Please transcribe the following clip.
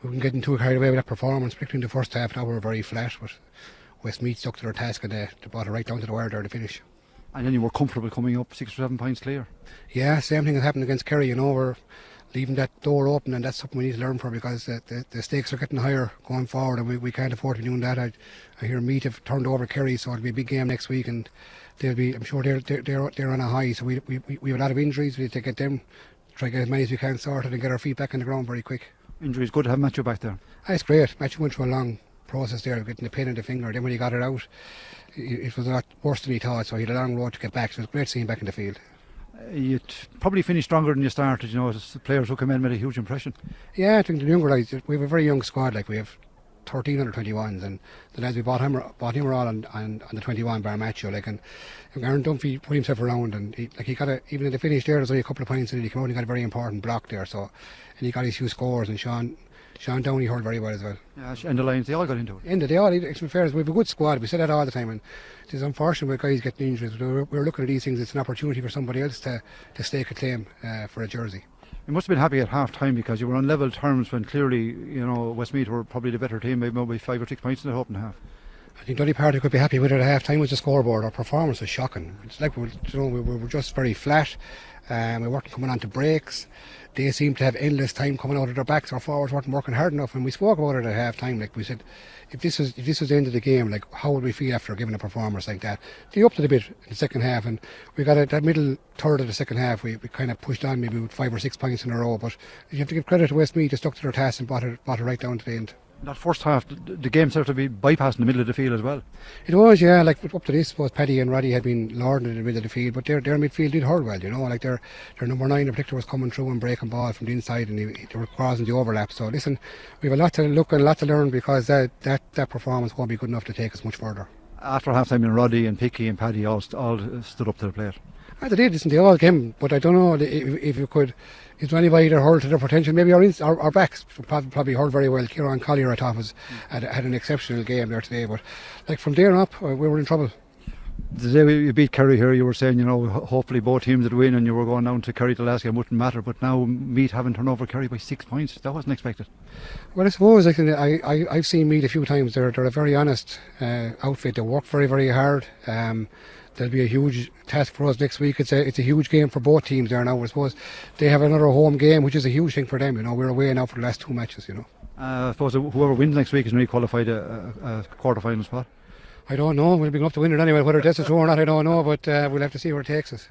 we can get too carried away with that performance, particularly in the first half. Now we were very flat, but Westmeath stuck to their task and they brought it right down to the wire there to finish. And then you were comfortable coming up 6 or 7 points clear. Yeah, same thing has happened against Kerry. You know, we're leaving that door open, and that's something we need to learn from, because the stakes are getting higher going forward, and we can't afford to be doing that. I hear Meath have turned over Kerry, so it'll be a big game next week, and I'm sure they're on a high. So we have a lot of injuries. We need to get them, try to get as many as we can sorted, and get our feet back on the ground very quick. Injuries, good to have Matthew back there. That's great. Matthew went through a long process there of getting the pain in the finger. Then when he got it out, it was a lot worse than he thought, so he had a long road to get back. So it was great to see him back in the field. You probably finished stronger than you started. You know, the players who came in made a huge impression. Yeah, I think the younger guys, we have a very young squad. Like, we have 13 under 21s, and the lads we bought him are all on the 21 bar Matthew. Like, and Aaron Dunphy put himself around, and he got even in the finish there, there's only a couple of points in it. He came out and got a very important block there. So, and he got his few scores, and Sean Downey hurled very well as well. Yeah, and the Lions, they all got into it. They all, to be fair, we have a good squad. We say that all the time, and it is unfortunate with guys getting injuries. We're looking at these things. It's an opportunity for somebody else to stake a claim for a jersey. You must have been happy at half time, because you were on level terms when clearly, you know, Westmeath were probably the better team, maybe 5 or 6 points in the opening half. I think the only part I could be happy with at half time was the scoreboard. Our performance was shocking. It's like we were just very flat. We weren't coming on to breaks. They seemed to have endless time coming out of their backs. Our forwards weren't working hard enough, and we spoke about it at half time. Like, we said, if this was the end of the game, like, how would we feel after giving a performance like that? They upped it a bit in the second half, and we got that middle third of the second half. We kind of pushed on, maybe with 5 or 6 points in a row. But you have to give credit to Westmeath. They stuck to their task and brought it right down to the end. That first half, the game started to be bypassing the middle of the field as well. It was, yeah. Like, up to this, I suppose Paddy and Roddy had been lording in the middle of the field, but their midfield did hurl well, you know. Like, their number 9 in particular was coming through and breaking ball from the inside, and they were crossing the overlap. So listen, we have a lot to look and a lot to learn, because that performance won't be good enough to take us much further. After half time, Roddy and Picky and Paddy all stood up to the plate. They did, listen, they all came, but I don't know if you could. Is there anybody that hurled to their potential? Maybe our backs probably hurled very well. Kieran Collier, I thought, had an exceptional game there today, but like, from there up, we were in trouble. The day you beat Kerry here, you were saying, you know, hopefully both teams would win, and you were going down to Kerry the last game, wouldn't matter. But now Meath haven't turned over Kerry by 6 points. That wasn't expected. Well, I suppose I've seen Meath a few times. They're a very honest outfit. They work very, very hard. There'll be a huge task for us next week. It's a huge game for both teams there now. I suppose they have another home game, which is a huge thing for them. You know, we're away now for the last 2 matches. You know. I suppose whoever wins next week is really qualified a quarter-final spot. I don't know. We'll be up to win it anyway. Whether that's true or not, I don't know. But we'll have to see where it takes us.